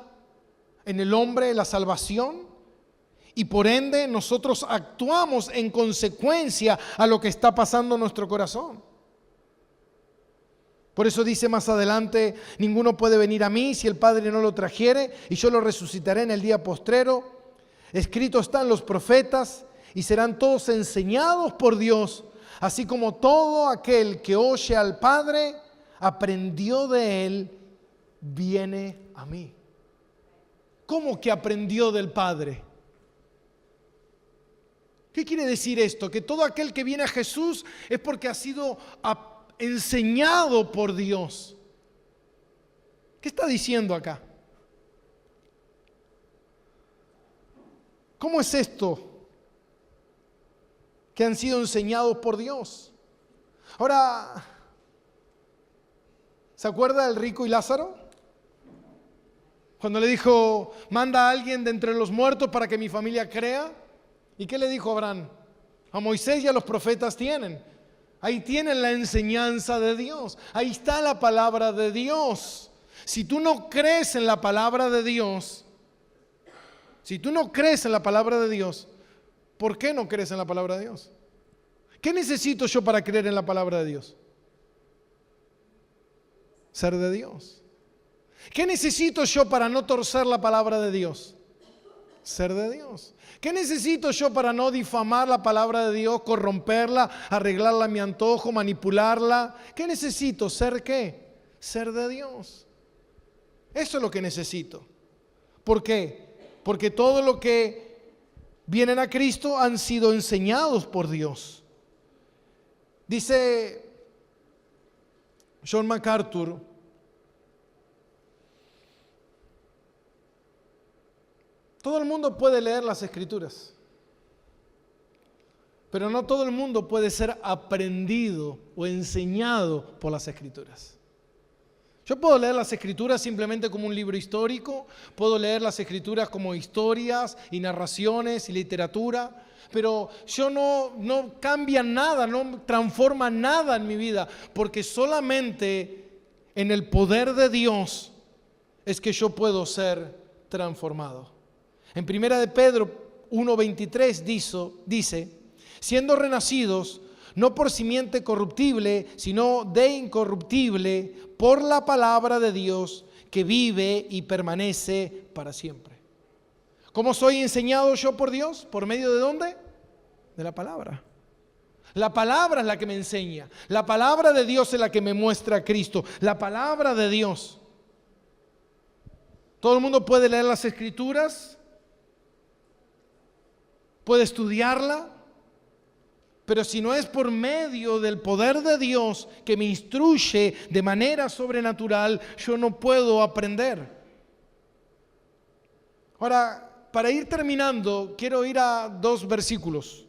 en el hombre la salvación. Y por ende nosotros actuamos en consecuencia a lo que está pasando en nuestro corazón. Por eso dice más adelante, ninguno puede venir a mí si el Padre no lo trajere, y yo lo resucitaré en el día postrero. Escrito están los profetas, y serán todos enseñados por Dios. Así como todo aquel que oye al Padre, aprendió de Él, viene a mí. ¿Cómo que aprendió del Padre? ¿Qué quiere decir esto? Que todo aquel que viene a Jesús es porque ha sido enseñado por Dios. ¿Qué está diciendo acá? ¿Cómo es esto? Que han sido enseñados por Dios. Ahora, ¿se acuerda del rico y Lázaro? Cuando le dijo, manda a alguien de entre los muertos para que mi familia crea. ¿Y qué le dijo Abraham? A Moisés y a los profetas tienen. Ahí tienen la enseñanza de Dios. Ahí está la palabra de Dios. Si tú no crees en la palabra de Dios, ¿por qué no crees en la palabra de Dios? ¿Qué necesito yo para creer en la palabra de Dios? Ser de Dios. ¿Qué necesito yo para no torcer la palabra de Dios? Ser de Dios. ¿Qué necesito yo para no difamar la palabra de Dios, corromperla, arreglarla a mi antojo, manipularla? ¿Qué necesito? ¿Ser qué? Ser de Dios. Eso es lo que necesito. ¿Por qué? Porque todo lo que vienen a Cristo han sido enseñados por Dios. Dice John MacArthur, todo el mundo puede leer las Escrituras, pero no todo el mundo puede ser aprendido o enseñado por las Escrituras. Yo puedo leer las Escrituras simplemente como un libro histórico, puedo leer las Escrituras como historias y narraciones y literatura, pero yo no cambia nada, no transforma nada en mi vida, porque solamente en el poder de Dios es que yo puedo ser transformado. En 1 de Pedro 1:23 dice, siendo renacidos no por simiente corruptible, sino de incorruptible, por la palabra de Dios que vive y permanece para siempre. ¿Cómo soy enseñado yo por Dios? ¿Por medio de dónde? De la palabra. La palabra es la que me enseña. La palabra de Dios es la que me muestra a Cristo. La palabra de Dios. Todo el mundo puede leer las Escrituras, puede estudiarla, pero si no es por medio del poder de Dios que me instruye de manera sobrenatural, yo no puedo aprender. Ahora, para ir terminando, quiero ir a 2 versículos.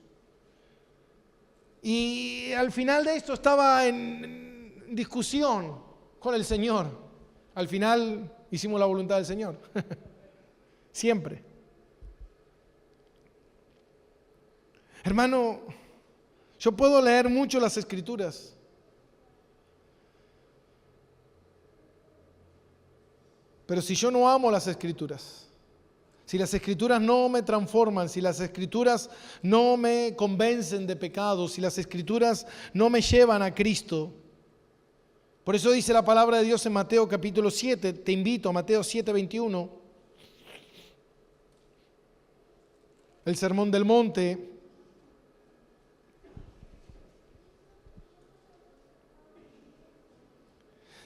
Y al final de esto estaba en discusión con el Señor. Al final hicimos la voluntad del Señor. Siempre. Hermano, yo puedo leer mucho las Escrituras. Pero si yo no amo las Escrituras, si las Escrituras no me transforman, si las Escrituras no me convencen de pecado, si las Escrituras no me llevan a Cristo. Por eso dice la palabra de Dios en Mateo capítulo 7, te invito a Mateo 7:21, el Sermón del Monte.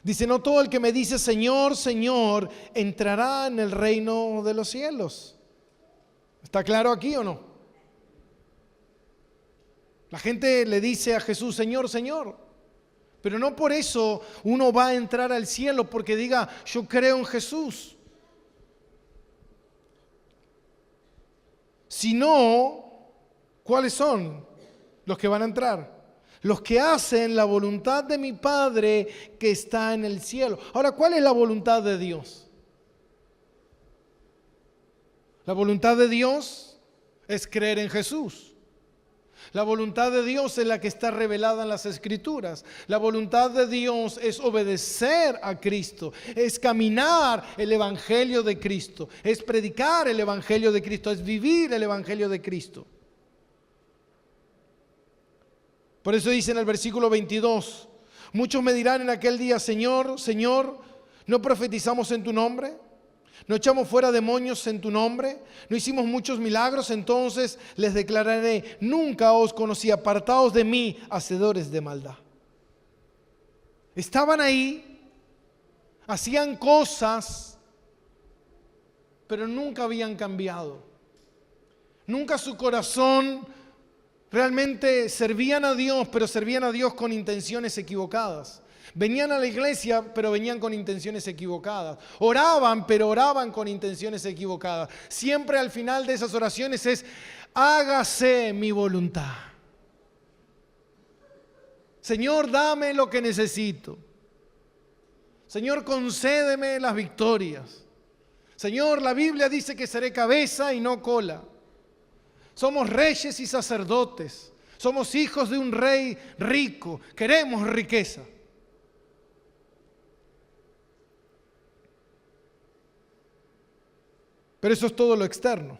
Dice, no todo el que me dice Señor, Señor, entrará en el reino de los cielos. ¿Está claro aquí o no? La gente le dice a Jesús, Señor, Señor. Pero no por eso uno va a entrar al cielo porque diga, yo creo en Jesús. Sino, ¿cuáles son los que van a entrar? Los que hacen la voluntad de mi Padre que está en el cielo. Ahora, ¿cuál es la voluntad de Dios? La voluntad de Dios es creer en Jesús. La voluntad de Dios es la que está revelada en las Escrituras. La voluntad de Dios es obedecer a Cristo, es caminar el Evangelio de Cristo, es predicar el Evangelio de Cristo, es vivir el Evangelio de Cristo. Por eso dice en el versículo 22, muchos me dirán en aquel día, Señor, Señor, ¿no profetizamos en tu nombre? ¿No echamos fuera demonios en tu nombre? ¿No hicimos muchos milagros? Entonces les declararé, nunca os conocí, apartaos de mí, hacedores de maldad. Estaban ahí, hacían cosas, pero nunca habían cambiado. Nunca su corazón realmente servían a Dios, pero servían a Dios con intenciones equivocadas. Venían a la iglesia, pero venían con intenciones equivocadas. Oraban, pero oraban con intenciones equivocadas. Siempre al final de esas oraciones es, hágase mi voluntad. Señor, dame lo que necesito. Señor, concédeme las victorias. Señor, la Biblia dice que seré cabeza y no cola. Somos reyes y sacerdotes. Somos hijos de un rey rico. Queremos riqueza. Pero eso es todo lo externo.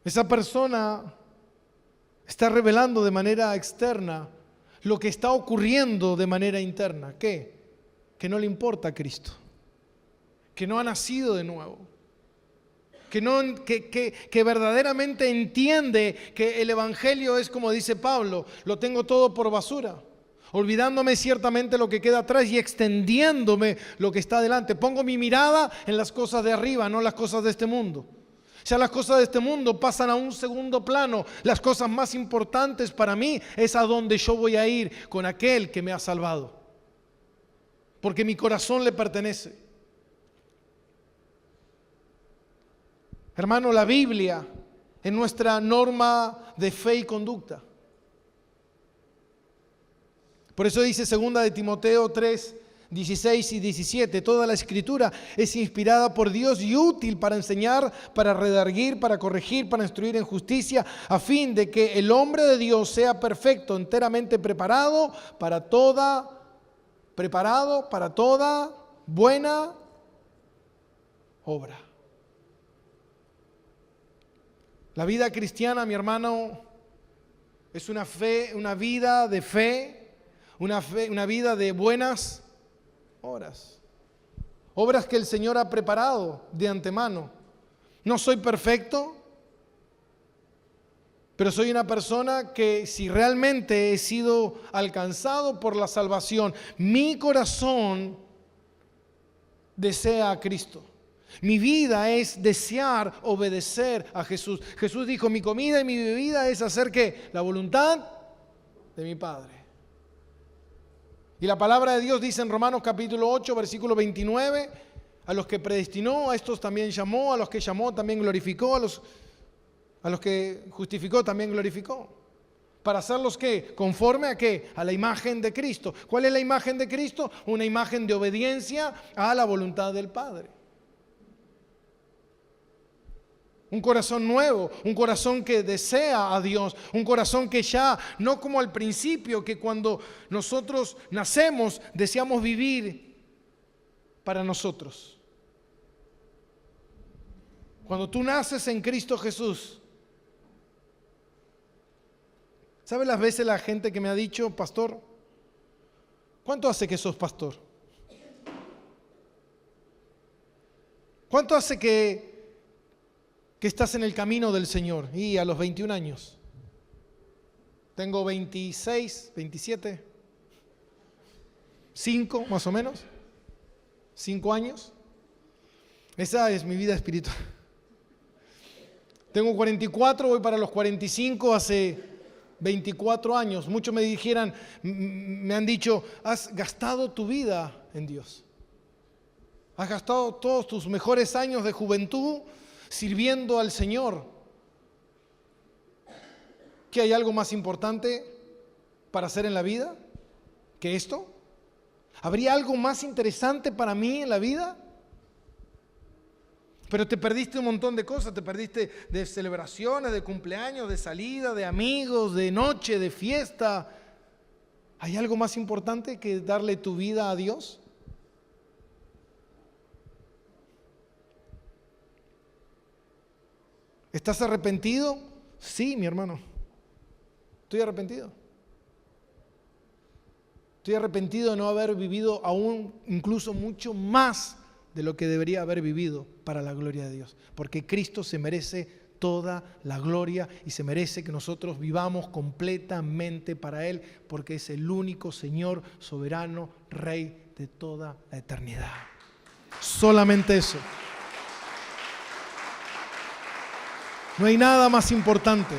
Esa persona está revelando de manera externa lo que está ocurriendo de manera interna. ¿Qué? Que no le importa a Cristo. Que no ha nacido de nuevo. Que verdaderamente entiende que el Evangelio es como dice Pablo, lo tengo todo por basura, olvidándome ciertamente lo que queda atrás y extendiéndome lo que está adelante. Pongo mi mirada en las cosas de arriba, no en las cosas de este mundo. Ya las cosas de este mundo pasan a un segundo plano. Las cosas más importantes para mí es a donde yo voy a ir con aquel que me ha salvado, porque mi corazón le pertenece. Hermano, la Biblia es nuestra norma de fe y conducta. Por eso dice 2 de Timoteo 3, 16 y 17, toda la Escritura es inspirada por Dios y útil para enseñar, para redarguir, para corregir, para instruir en justicia, a fin de que el hombre de Dios sea perfecto, enteramente preparado para toda buena obra. La vida cristiana, mi hermano, es una vida de fe, una vida de buenas obras. Obras que el Señor ha preparado de antemano. No soy perfecto, Pero soy una persona que si realmente he sido alcanzado por la salvación, mi corazón desea a Cristo. Mi vida es desear obedecer a Jesús. Jesús dijo, mi comida y mi bebida es hacer ¿qué? La voluntad de mi Padre. Y la palabra de Dios dice en Romanos capítulo 8, versículo 29, a los que predestinó, a estos también llamó, a los que llamó también glorificó, a los que justificó también glorificó. ¿Para hacerlos qué? ¿Conforme a qué? A la imagen de Cristo. ¿Cuál es la imagen de Cristo? Una imagen de obediencia a la voluntad del Padre. Un corazón nuevo, un corazón que desea a Dios, un corazón que ya, no como al principio, que cuando nosotros nacemos deseamos vivir para nosotros. Cuando tú naces en Cristo Jesús, ¿sabes las veces la gente que me ha dicho, pastor, ¿cuánto hace que sos pastor? ¿Cuánto hace que estás en el camino del Señor? Y a los 21 años. Tengo 26, 27, 5 más o menos, 5 años. Esa es mi vida espiritual. Tengo 44, voy para los 45, hace 24 años. Muchos me han dicho, has gastado tu vida en Dios. Has gastado todos tus mejores años de juventud sirviendo al Señor. ¿Qué hay algo más importante para hacer en la vida que esto? ¿Habría algo más interesante para mí en la vida? Pero te perdiste un montón de cosas, te perdiste de celebraciones, de cumpleaños, de salida, de amigos, de noche, de fiesta. ¿Hay algo más importante que darle tu vida a Dios? ¿Estás arrepentido? Sí, mi hermano. Estoy arrepentido. Estoy arrepentido de no haber vivido aún incluso mucho más de lo que debería haber vivido para la gloria de Dios. Porque Cristo se merece toda la gloria y se merece que nosotros vivamos completamente para Él, porque es el único Señor, soberano, Rey de toda la eternidad. Solamente eso. No hay nada más importante.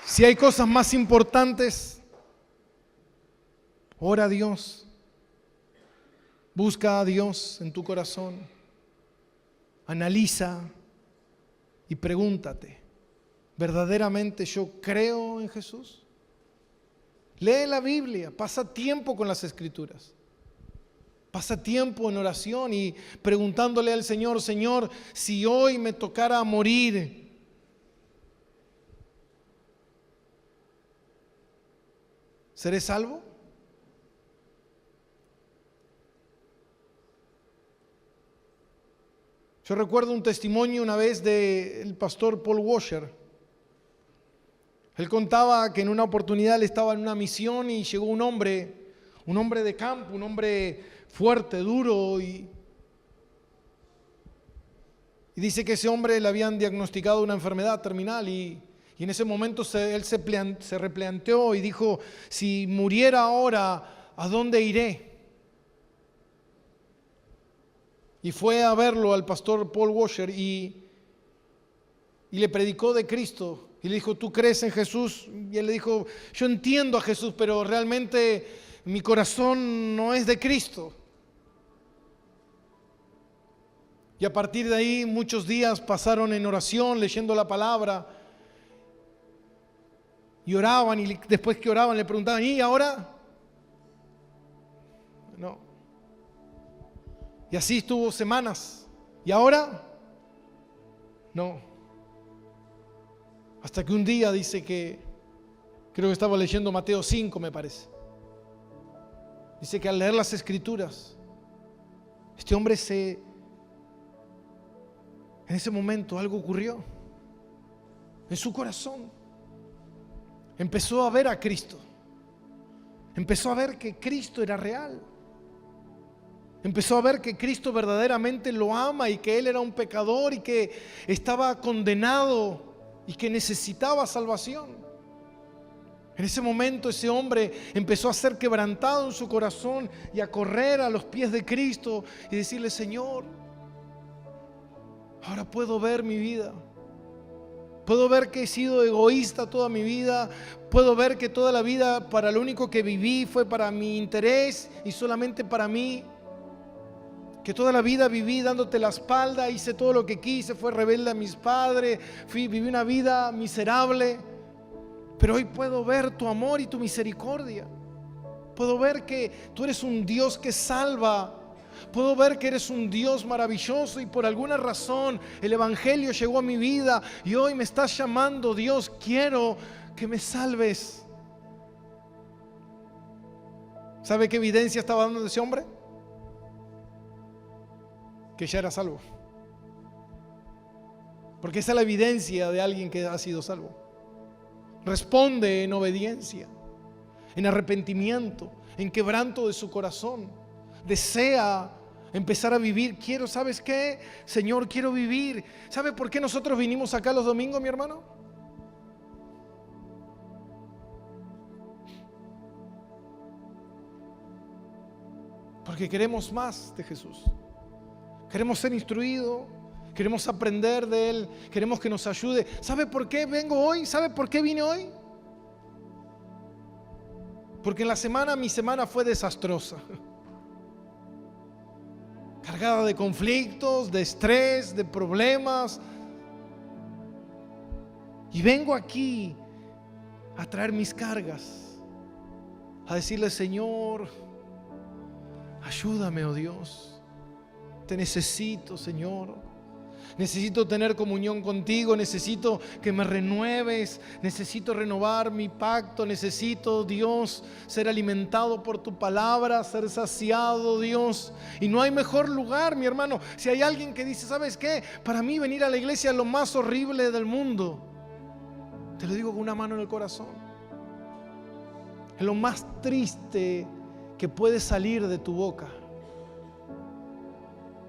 Si hay cosas más importantes, ora a Dios, busca a Dios en tu corazón, analiza y pregúntate, ¿verdaderamente yo creo en Jesús? Lee la Biblia, pasa tiempo con las Escrituras, pasa tiempo en oración y preguntándole al Señor, Señor, si hoy me tocara morir, ¿seré salvo? Yo recuerdo un testimonio una vez del pastor Paul Washer. Él contaba que en una oportunidad él estaba en una misión y llegó un hombre de campo, un hombre fuerte, duro, y dice que ese hombre le habían diagnosticado una enfermedad terminal y en ese momento él se replanteó y dijo, si muriera ahora, ¿a dónde iré? Y fue a verlo al pastor Paul Washer y le predicó de Cristo. Y le dijo, ¿tú crees en Jesús? Y él le dijo, yo entiendo a Jesús, pero realmente mi corazón no es de Cristo. Y a partir de ahí muchos días pasaron en oración, leyendo la palabra. Y oraban, y después que oraban le preguntaban, ¿y ahora? No. Y así estuvo semanas. ¿Y ahora? No. Hasta que un día dice que, creo que estaba leyendo Mateo 5, me parece. Dice que al leer las Escrituras, este hombre en ese momento algo ocurrió en su corazón. Empezó a ver a Cristo. Empezó a ver que Cristo era real. Empezó a ver que Cristo verdaderamente lo ama y que él era un pecador y que estaba condenado y que necesitaba salvación. En ese momento ese hombre empezó a ser quebrantado en su corazón y a correr a los pies de Cristo y decirle: Señor, ahora puedo ver mi vida. Puedo ver que he sido egoísta toda mi vida. Puedo ver que toda la vida para lo único que viví fue para mi interés y solamente para mí. Que toda la vida viví dándote la espalda, hice todo lo que quise, fue rebelde a mis padres, viví una vida miserable. Pero hoy puedo ver tu amor y tu misericordia. Puedo ver que tú eres un Dios que salva. Puedo ver que eres un Dios maravilloso y por alguna razón el Evangelio llegó a mi vida y hoy me estás llamando. Dios, quiero que me salves. ¿Sabe qué evidencia estaba dando ese hombre? Que ya era salvo. Porque esa es la evidencia de alguien que ha sido salvo. Responde en obediencia, en arrepentimiento, en quebranto de su corazón. Desea empezar a vivir. Quiero, ¿sabes qué? Señor, quiero vivir. ¿Sabe por qué nosotros vinimos acá los domingos, mi hermano? Porque queremos más de Jesús. Queremos ser instruidos, queremos aprender de Él, queremos que nos ayude. ¿Sabe por qué vengo hoy? ¿Sabe por qué vine hoy? Porque en la semana, mi semana fue desastrosa. Cargada de conflictos, de estrés, de problemas. Y vengo aquí a traer mis cargas, a decirle: Señor, ayúdame, oh Dios. Te necesito, Señor. Necesito tener comunión contigo. Necesito que me renueves. Necesito renovar mi pacto. Necesito, Dios, ser alimentado por tu palabra, ser saciado, Dios. Y no hay mejor lugar, mi hermano. Si hay alguien que dice: ¿sabes qué? Para mí venir a la iglesia es lo más horrible del mundo. Te lo digo con una mano en el corazón. Es lo más triste que puede salir de tu boca.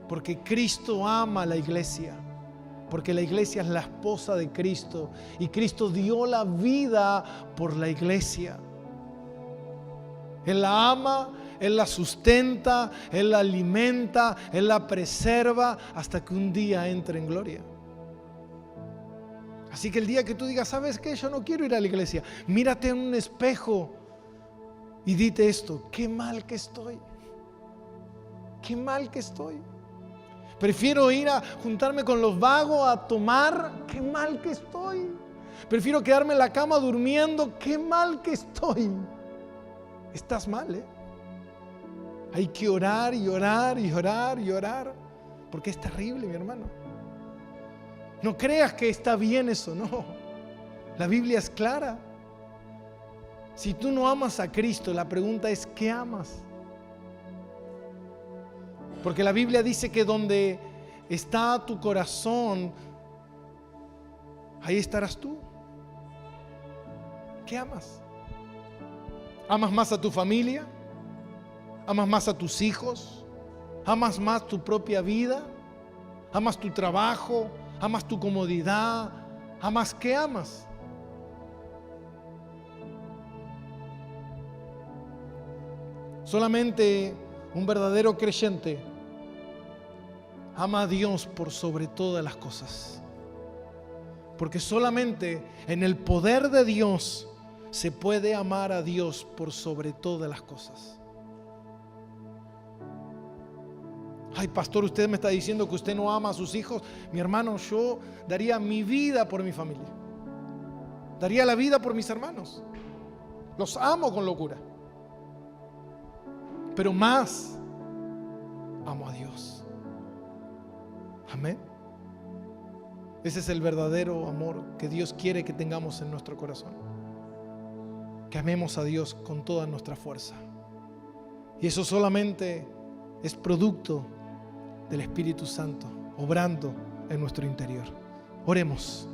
Porque Cristo ama a la iglesia. Porque la iglesia es la esposa de Cristo. Y Cristo dio la vida por la iglesia. Él la ama, Él la sustenta, Él la alimenta, Él la preserva hasta que un día entre en gloria. Así que el día que tú digas: ¿sabes qué? Yo no quiero ir a la iglesia. Mírate en un espejo y dite esto: qué mal que estoy. Qué mal que estoy. Prefiero ir a juntarme con los vagos a tomar. Qué mal que estoy. Prefiero quedarme en la cama durmiendo. Qué mal que estoy. Estás mal, ¿eh? Hay que orar y orar y orar y orar. Porque es terrible, mi hermano. No creas que está bien eso, no. La Biblia es clara. Si tú no amas a Cristo, la pregunta es: ¿qué amas? Porque la Biblia dice que donde está tu corazón, ahí estarás tú. ¿Qué amas? ¿Amas más a tu familia? ¿Amas más a tus hijos? ¿Amas más tu propia vida? ¿Amas tu trabajo? ¿Amas tu comodidad? ¿Amas qué amas? Solamente un verdadero creyente ama a Dios por sobre todas las cosas. Porque solamente en el poder de Dios se puede amar a Dios por sobre todas las cosas. Ay, pastor, usted me está diciendo que usted no ama a sus hijos. Mi hermano, yo daría mi vida por mi familia. Daría la vida por mis hermanos. Los amo con locura. Pero más amo a Dios. Amén. Ese es el verdadero amor que Dios quiere que tengamos en nuestro corazón. Que amemos a Dios con toda nuestra fuerza. Y eso solamente es producto del Espíritu Santo obrando en nuestro interior. Oremos.